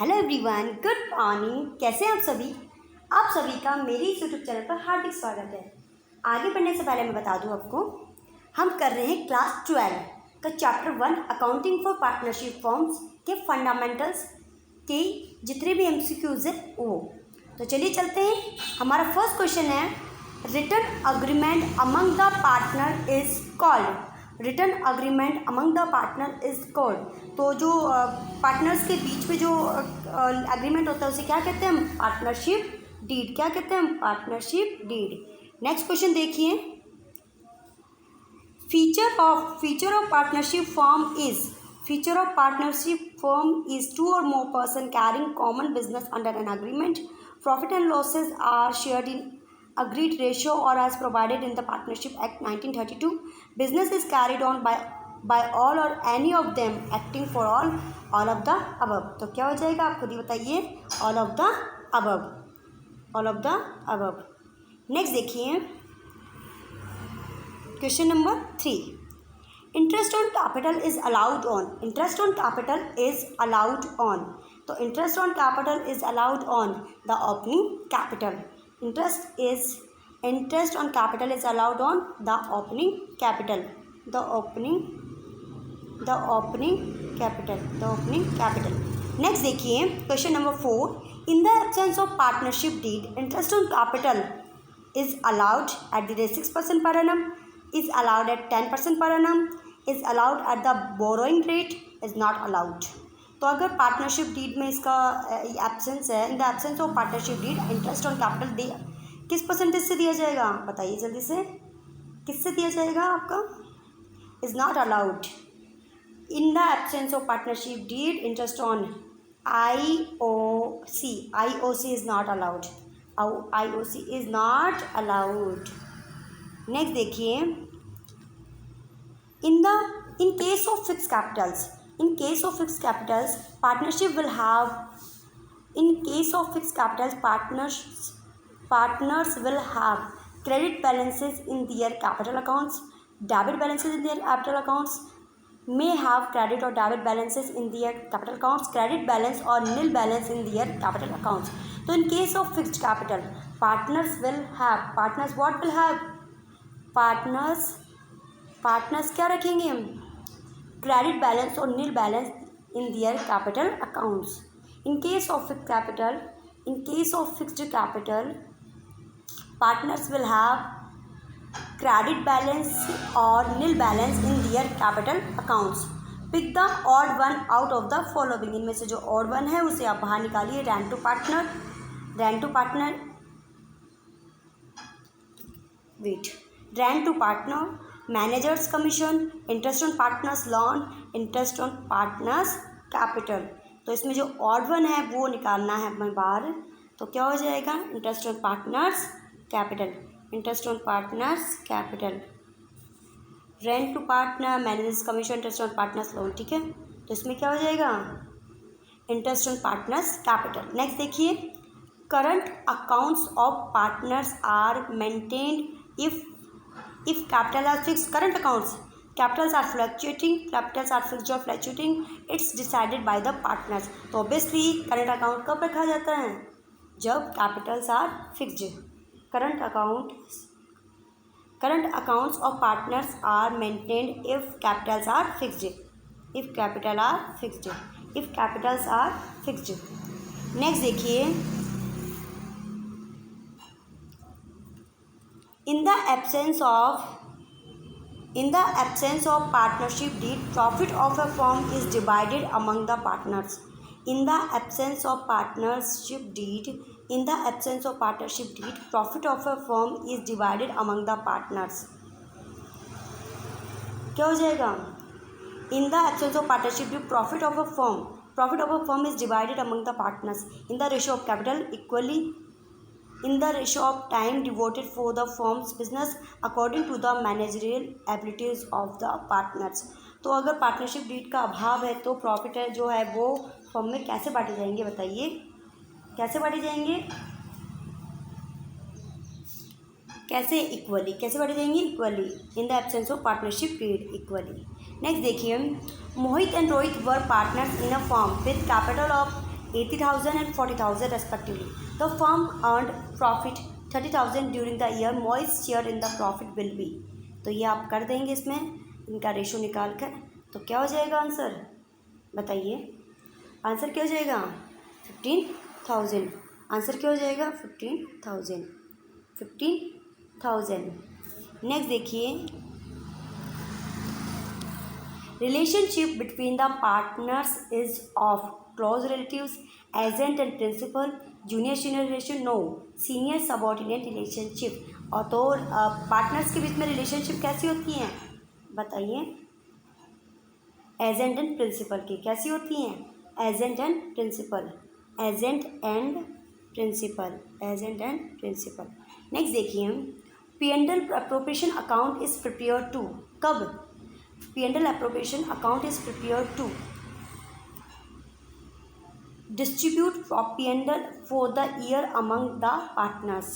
Hello everyone, good morning. कैसे हैं आप सभी का मेरे इस यूट्यूब चैनल पर हार्दिक स्वागत है। आगे बढ़ने से पहले मैं बता दूं आपको, हम कर रहे हैं क्लास 12 का chapter 1 accounting for partnership forms के फंडामेंटल्स के जितने भी MCQs है वो। तो चलिए चलते हैं। हमारा फर्स्ट क्वेश्चन है, written agreement among the partner is called. Written agreement among the partner is called. तो जो पार्टनर्स के बीच में जो एग्रीमेंट होता है उसे क्या कहते हैं हम? Partnership deed. क्या कहते हैं हम? Partnership deed. नेक्स्ट क्वेश्चन देखिए, feature of partnership form is two और more person carrying common business under an agreement. Profit and losses are shared in agreed ratio or as provided in the Partnership Act 1932. Business is carried on by all or any of them acting for all of the above. तो क्या हो जाएगा आप खुद ही बताइए? all of the above. Next देखिए question number 3, interest on capital is allowed on. Interest on capital is allowed on. तो interest on capital is allowed on the opening capital. Interest on capital is allowed on the opening capital. The opening capital. Next देखिए question number 4, in the absence of partnership deed interest on capital is allowed at the rate 6% per annum, is allowed at 10% per annum, is allowed at the borrowing rate, is not allowed. तो अगर partnership deed में इसका absence है, in the absence of partnership deed interest on capital किस percentage से दिया जाएगा? बताइए जल्दी से, किससे दिया जाएगा आपका? Is not allowed. In the absence of partnership deed interest on IOC is not allowed. IOC is not allowed. Next देखिए, in case of fixed capitals, partnership will have, in case of fixed capitals, partners will have credit balances in their capital accounts, debit balances in their capital accounts, may have credit or debit balances in their capital accounts, credit balance or nil balance in their capital accounts. So in case of fixed capital, partners what will have? Partners क्या रखेंगे हम? Credit balance और nil balance in their capital accounts. In case of fixed capital partners will have credit balance और nil balance in their capital accounts. Pick the odd one out of the following. इनमें से जो odd one है उसे आप बाहर निकालिए. Rent to partner, managers commission, interest on partners loan, interest on partners capital. तो इसमें जो ऑड वन है वो निकालना है हमें बाहर. तो क्या हो जाएगा? Interest on partners capital. Rent to partner, managers commission, interest on partners loan. ठीक है, तो इसमें क्या हो जाएगा? Interest on partners capital. Next देखिए, current accounts of partners are maintained if capital are fixed. Current accounts, capitals are fluctuating or fluctuating, it's decided by the partners. तो obviously current account कब रखा जाता है? जब capitals are fixed. current accounts of partners are maintained if capitals are fixed. next देखिए, In the absence of partnership deed, profit of a firm is divided among the partners. In the absence of partnership deed, profit of a firm is divided among the partners. क्या हो जाएगा? In the absence of partnership deed, profit of a firm is divided among the partners in the ratio of capital equally, in the ratio of time devoted for the firm's business according to the managerial abilities of the partners. तो अगर partnership deed का अभाव है तो profit है जो है वो फर्म में कैसे बांटे जाएंगे? बताइए, कैसे बांटे जाएंगे? कैसे बांटे जाएंगे? Equally. In the absence of partnership deed, equally. Next देखिए, Mohit and Rohit were partners in a firm with capital of 80,000 and 40,000 respectively. The firm earned profit 30,000 during the year. Moi's share in the profit will be. तो ये आप कर देंगे इसमें इनका ratio निकाल कर, तो क्या हो जाएगा आंसर बताइए। आंसर क्या हो जाएगा 15,000। आंसर क्या हो जाएगा 15,000। नेक्स्ट देखिए, relationship between the partners is of close relatives, agent and principal, junior senior relation, no, senior subordinate relationship. और तो पार्टनर्स के बीच में रिलेशनशिप कैसी होती हैं बताइए। एजेंट एंड प्रिंसिपल की कैसी होती हैं, agent and principal, agent and principal, agent and principal. Next देखिए, P&L appropriation account is prepared to, कब P&L appropriation account is prepared to distribute P&L for the year among the partners,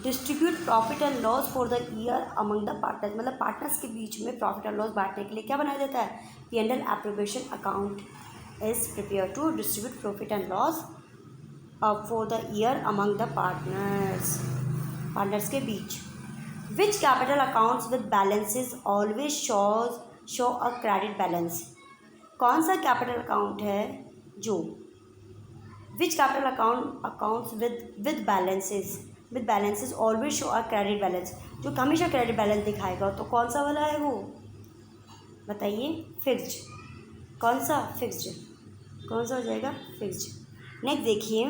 distribute profit and loss for the year among the partners, मतलब partners के बीच में profit और loss बांटने के लिए क्या बनाया जाता है, P&L appropriation account is prepared to distribute profit and loss for the year among the partners, partners के बीच। Which capital accounts with balances always show a credit balance, कौन सा कैपिटल अकाउंट है जो, which capital accounts with balances always show a credit balance, जो हमेशा credit balance दिखाएगा, तो कौन सा वाला है वो बताइए, फिक्स्ड। कौन सा फिक्स्ड, कौन सा हो जाएगा फिक्स्ड। नेक्स्ट देखिए,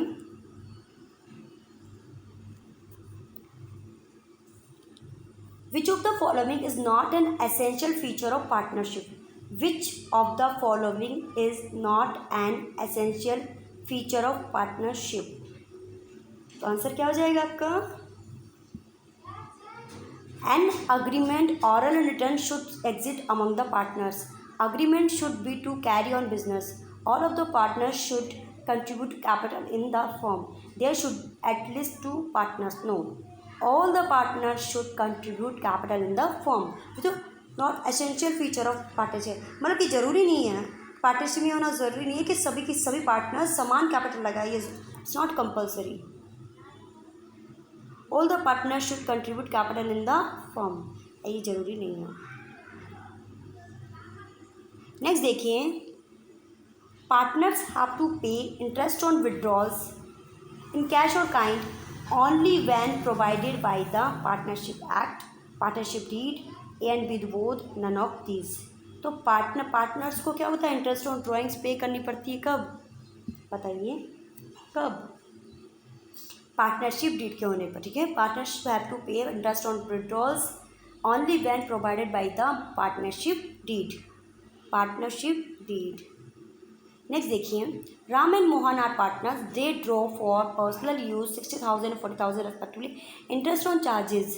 Which of the following is not an essential feature of partnership? Which of the following is not an essential feature of partnership? तो आंसर क्या हो जाएगा आपका, An agreement, oral and written, should exist among the partners. Agreement should be to carry on business. All of the partners should contribute capital in the firm. There should at least 2 partners. No. All the partners should contribute capital in the firm. तो not essential feature of partnership, मतलब कि ज़रूरी नहीं है partnership में होना, ज़रूरी नहीं है कि सभी पार्टनर्स समान कैपिटल लगाइए, it's not compulsory. All the partners should contribute capital in the firm, ये ज़रूरी नहीं है। नेक्स्ट देखिए, partners have to pay interest on withdrawals in cash और kind only when provided by the partnership act, partnership deed, A and B both, none of these। तो partners को क्या होता है, इंटरेस्ट ऑन ड्राइंग्स पे करनी पड़ती है, कब बताइए, कब पार्टनरशिप डीड के होने पर, ठीक है। Partners have to pay interest on withdrawals only when provided by the partnership deed, partnership deed. Next देखिए, Ram and Mohan are partners, they draw for personal use 60,000 40,000 respectively. Interest on charges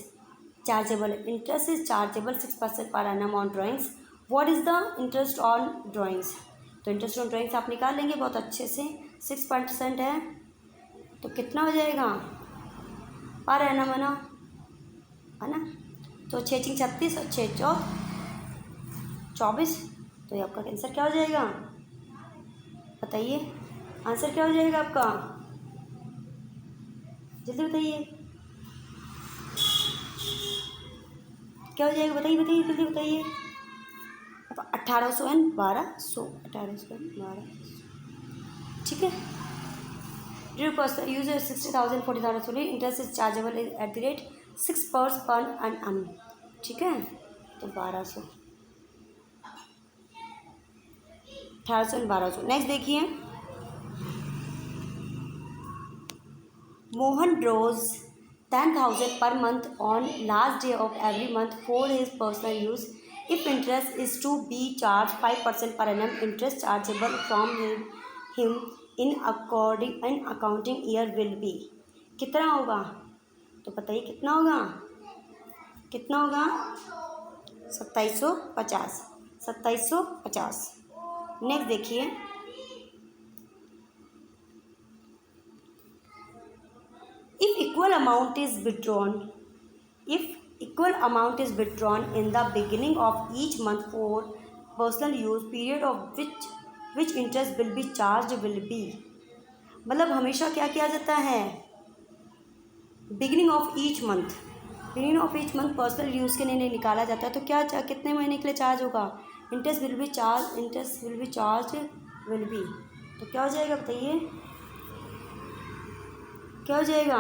chargeable, interest is chargeable 6% per annum on drawings. What is the interest on drawings, तो interest on drawings आप निकाल लेंगे बहुत अच्छे से, 6% है तो कितना हो जाएगा पर एनम, है ना, तो 6 36 और 6 24, तो ये आपका आंसर क्या हो जाएगा बताइए। आंसर क्या हो जाएगा आपका, जल्दी बताइए क्या हो जाएगा, बताइए जल्दी बताइए। अब 1800 एंड 1200, 1800 एंड 1200, ठीक है। User 60,000 40,000, interest is chargeable eight the rate 6% per annum, ठीक है, तो 1200, 1800 एंड 1200। नेक्स्ट देखिए, Mohan drawers 10,000 per month on last day of every month for his personal use. If interest is to be charged 5% per annum, interest chargeable from him in accounting year will be, कितना होगा तो बताइए, कितना होगा 2750। Next देखिए, if equal amount is withdrawn in the beginning of each month for personal use, period of which interest will be charged will be, मतलब हमेशा क्या किया जाता है, beginning of each month, beginning of each month personal use के लिए निकाला जाता है। तो क्या कितने महीने के लिए चार्ज होगा, interest will be charge will be, तो क्या हो जाएगा बताइए, क्या हो जाएगा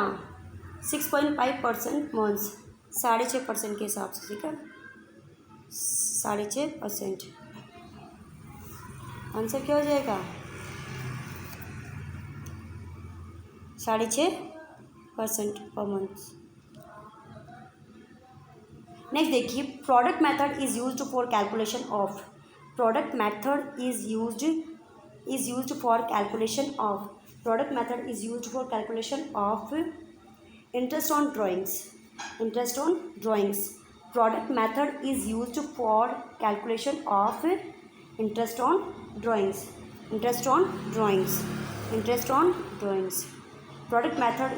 6.5% मंथ्स, 6.5% के हिसाब से, ठीक है 6.5%। आंसर क्या हो जाएगा 6.5% पर मंथ। नेक्स्ट देखिए, product method is used for calculation of, product method is used for calculation of, product method is used for calculation of interest on drawings, interest on drawings, product method is used for calculation of interest on drawings, interest on drawings, interest on drawings, product method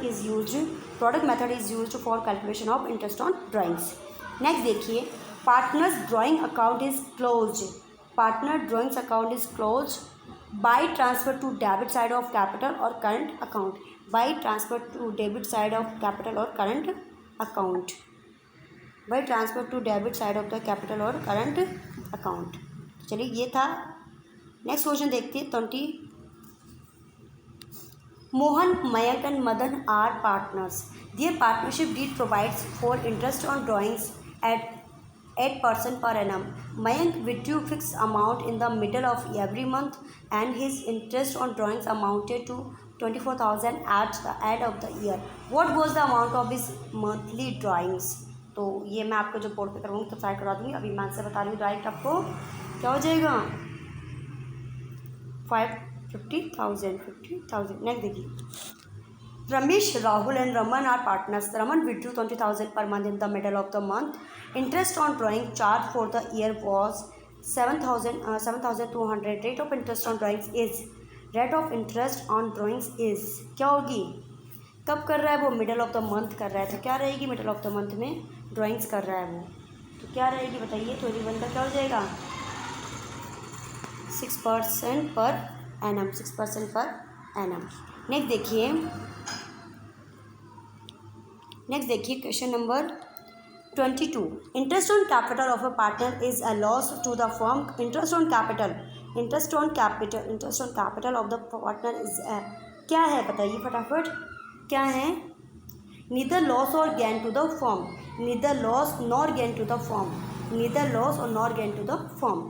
is used for calculation of interest on drawings। Next देखिए, partners drawing account is closed, partner drawings account is closed by transfer to debit side of capital और current account, by transfer to debit side of capital और current account, by transfer to debit side of the capital और current account. चलिए ये था। Next question देखते हैं 20। Mohan, Mayank and Madan are partners. Their partnership deed provides for interest on drawings at 8% per annum. Mayank withdrew fixed amount in the middle of every month and his interest on drawings amounted to 24,000 at the end of the year. What was the amount of his monthly drawings? तो ये मैं आपको जो board पे करवाऊँगी तो side करवा दूँगी। अभी मैं आंसर बता रही हूँ डायरेक्ट आपको, क्या हो जाएगा 50,000। नेक्स्ट देखिए, Ramesh, Rahul and Raman are partners. Raman withdrew 20,000 per month in the middle of the month. Interest on drawing charge for the year was 7,200। Rate of interest on drawings is, rate of interest on drawings is क्या होगी, कब कर रहा है वो, middle of the month कर रहा है, तो क्या रहेगी मिडल ऑफ द मंथ में ड्राइंग्स कर रहा है वो, तो क्या रहेगी बताइए, 21 का क्या हो जाएगा 6% per annum, 6% per annum. Next देखिए question number 22। Interest on capital of a partner is a loss to the firm. Interest on capital of the partner is क्या है बताइए फटाफट, क्या है, नीदर लॉस और gain to the firm, neither loss nor gain to the firm, neither loss और nor gain to the firm.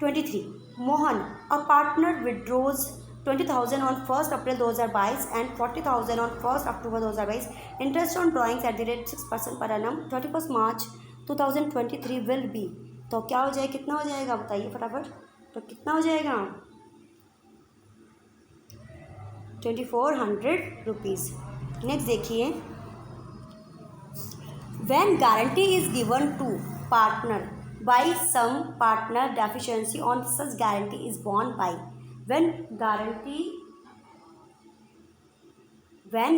23। Mohan, a partner withdraws 20,000 on 1st April 2022 and 40,000 on 1st October 2022. Interest on drawings at the rate 6% per annum 31st March 2023 will be, तो क्या हो जाएगा, कितना हो जाएगा बताइए फटाफट, तो कितना हो जाएगा 2,400 रुपीज़। नेक्स्ट देखिए, when guarantee is given to partner by some partner deficiency on such guarantee is borne by, when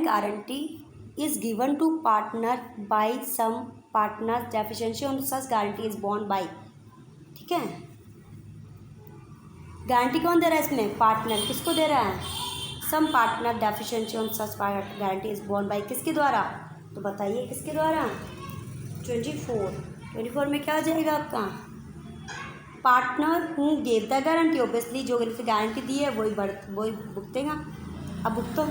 guarantee is given to partner by some partner deficiency on such guarantee is borne by, ठीक है, guarantee कौन दे रहा है इसमें, partner, किसको दे रहा है, some partner deficiency on such guarantee is borne by, किसके द्वारा, तो बताइए किसके द्वारा, 24 में क्या हो जाएगा आपका, partner who gave the guarantee, obviously जो गारंटी दी है वही भुगतेगा। अब भुगतो,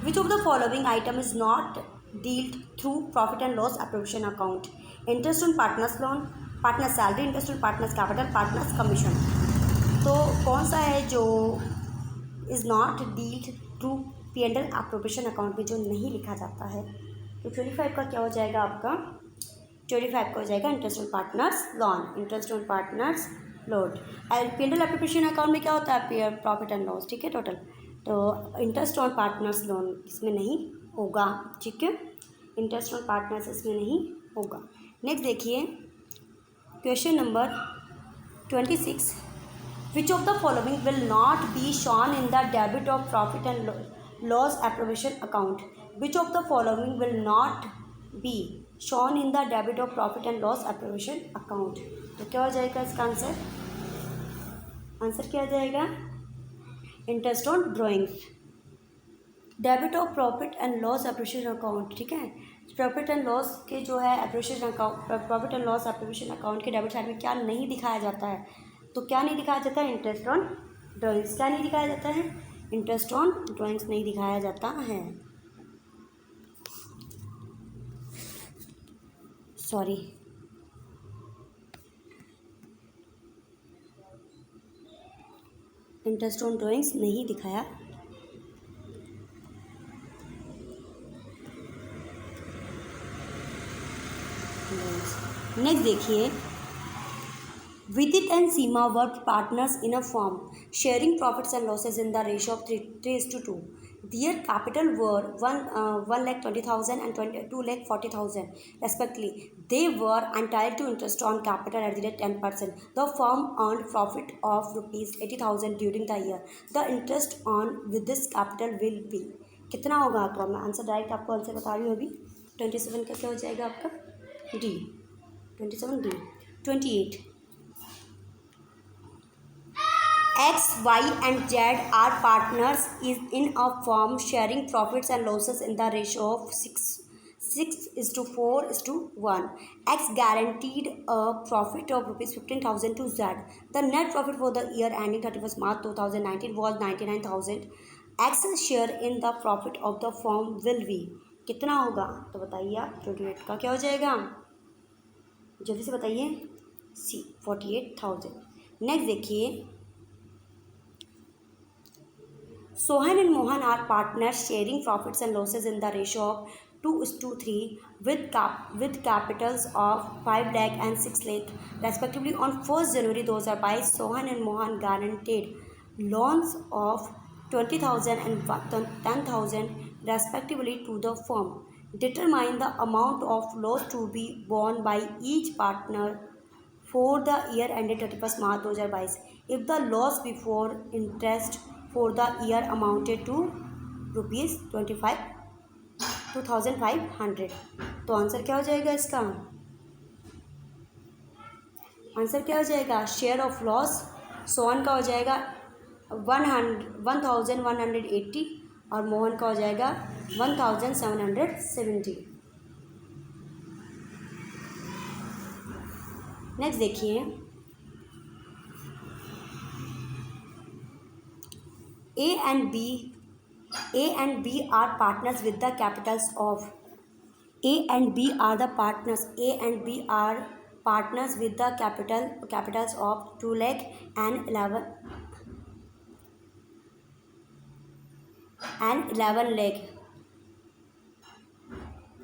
which of the following item is not dealt through profit and loss appropriation account, interest on partners loan, partner salary, interest on partners capital, partners commission, तो कौन सा है जो is not dealt through P&L appropriation account में जो नहीं लिखा जाता है, तो 25 का क्या हो जाएगा आपका, 25 का हो जाएगा interest on partners loan, interest on partners loan. P&L appropriation account में क्या होता है, प्रॉफिट एंड लॉस, ठीक है टोटल, तो इंटरेस्ट ऑन पार्टनर्स लोन इसमें नहीं होगा, ठीक है, इंटरेस्ट ऑन पार्टनर्स इसमें नहीं होगा। नेक्स्ट देखिए question number 26। Which of the following will not be shown in the debit of profit and loss appropriation account? Which of the following will not be shown in the debit of profit and loss appropriation account? तो क्या हो जाएगा इसका answer, answer क्या हो जाएगा, interest on drawings, debit of profit and loss appreciation account, ठीक है। प्रॉफिट एंड लॉस के जो है appreciation account, profit and loss appreciation account के डेबिट साइड में क्या नहीं दिखाया जाता है, तो क्या नहीं दिखाया जाता है, इंटरेस्ट ऑन ड्राइंग्स। क्या नहीं दिखाया जाता है, इंटरेस्ट ऑन ड्राइंग्स नहीं दिखाया जाता है, सॉरी। इंटरेस्ट ऑन ड्राइंग्स नहीं दिखाया। नेक्स्ट देखिए, Vidit and Seema were partners in a firm, sharing profits and losses in the ratio of 3:2. Their capital were 1,20,000 and 2,40,000 respectively. They were entitled to interest on capital at the rate 10%. The firm earned profit of rupees 80,000 during the year. The interest on with this capital will be, कितना होगा आपका, मैं answer direct आपको answer बता रही हूँ अभी। 27 का क्या हो जाएगा आपका, D. 27 D. 28, X, Y and Z are partners in a firm sharing profits and losses in the ratio of 6:4:1. X guaranteed a profit of rupees 15,000 to Z. The net profit for the year ending 31st March 2019 was 99,000. X's share in the profit of the firm will be, कितना होगा तो बताइए आप। 28 का क्या हो जाएगा, जल्दी से बताइए, सी 48,000। नेक्स्ट देखिए, Sohan and Mohan are partners sharing profits and losses in the ratio of 2:3 with capitals of 5 lakh and 6 lakh respectively. On 1st January 2022, Sohan and Mohan guaranteed loans of 20,000 and 10,000 respectively to the firm. Determine the amount of loss to be borne by each partner for the year ended 31st March 2022. If the loss before interest for the year amounted to rupees 2,500, तो answer क्या हो जाएगा इसका, answer क्या हो जाएगा, share of loss Sohan का हो जाएगा 1,180 और मोहन का हो जाएगा 1,770। नेक्स्ट देखिए, A and B are partners with the capitals of, A and B are the partners, A and B are partners with the capitals of 2 lakh and 11 lakh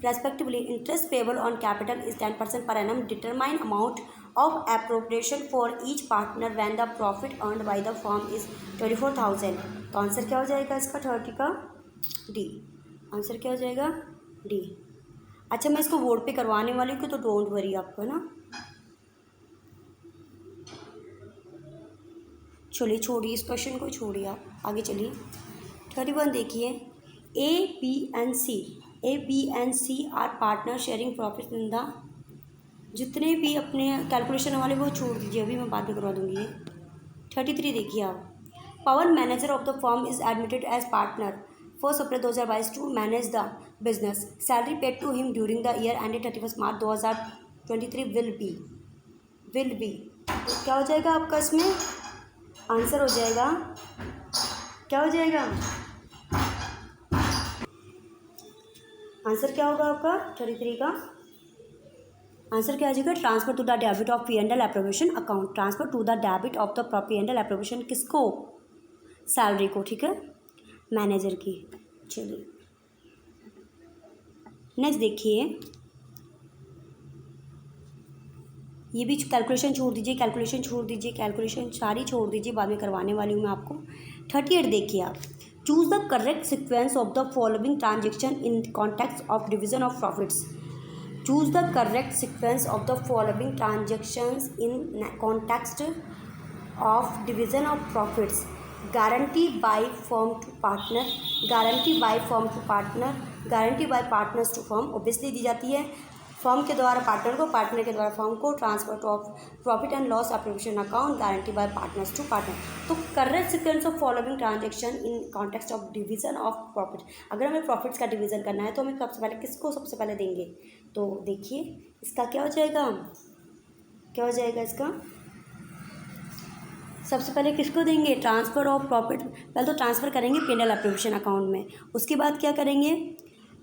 respectively. Interest payable on capital is 10% per annum. Determine amount of appropriation for each partner when the profit earned by the firm is 24,000. तो answer क्या हो जाएगा इसका 30 का, D. Answer क्या हो जाएगा, D. अच्छा, मैं इसको बोर्ड पे करवाने वाली हूँ तो डोंट वरी आपको ना। चलिए छोड़िए इस क्वेश्चन को, छोड़िए आप आगे चलिए। 31 देखिए, A, B and C are partner sharing profit in the, जितने भी अपने कैलकुलेशन वाले वो छोड़ दीजिए, अभी मैं बाद में करवा दूँगी ये। 33 देखिए आप, power manager of the firm is admitted as partner 1 April 2022 to manage the business. Salary paid to him during the year ended 31 March 2023 will be. तो क्या हो जाएगा आपका इसमें आंसर हो जाएगा, क्या हो जाएगा आंसर, क्या होगा आपका 33 का आंसर क्या आ जाएगा, transfer to the debit of P&L appropriation account. Transfer to the debit of the P&L appropriation किसको, सैलरी को, ठीक है, मैनेजर की. चलिए नेक्स्ट देखिए, ये भी कैलकुलेशन छोड़ दीजिए, कैलकुलेशन सारी छोड़ दीजिए, बाद में करवाने वाली हूँ मैं आपको. 38 देखिए आप, choose the correct sequence of the following transaction in context of division of profits. Choose the correct sequence of the following transactions in context of division of profits. Guarantee by firm to partner, guarantee by partners to firm obviously दी जाती है. Firm के द्वारा partner को, partner के द्वारा firm को, transfer of profit and loss application account, guarantee by partners to partner. तो correct sequence of following transaction in context of division of profit. अगर हमें प्रॉफिट्स का डिवीजन करना है तो हमें सबसे पहले किसको सबसे पहले देंगे? तो देखिए इसका क्या हो जाएगा, क्या हो जाएगा इसका, सबसे पहले किसको देंगे? Transfer of profit. पहले तो ट्रांसफ़र करेंगे P&L एप्लीकेशन अकाउंट में, उसके बाद क्या करेंगे?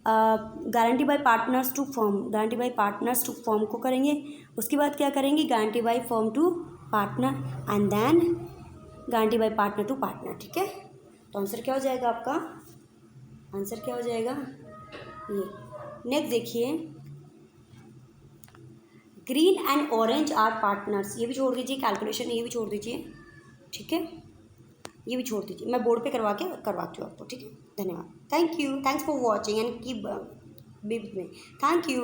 Guarantee by partners to firm, guarantee by partners to firm को करेंगे। उसके बाद क्या करेंगे? Guarantee by firm to partner and then guarantee by partner to partner. ठीक है, तो आंसर क्या हो जाएगा आपका? आंसर क्या हो जाएगा? ये नेक्स्ट देखिए, green and orange are partners. ये भी छोड़ दीजिए, कैलकुलेशन ये भी छोड़ दीजिए। ठीक है, ये भी छोड़ दीजिए, मैं बोर्ड पे करवाती हूँ आपको। ठीक है, धन्यवाद, thank you, thanks for watching and keep B with me, thank you.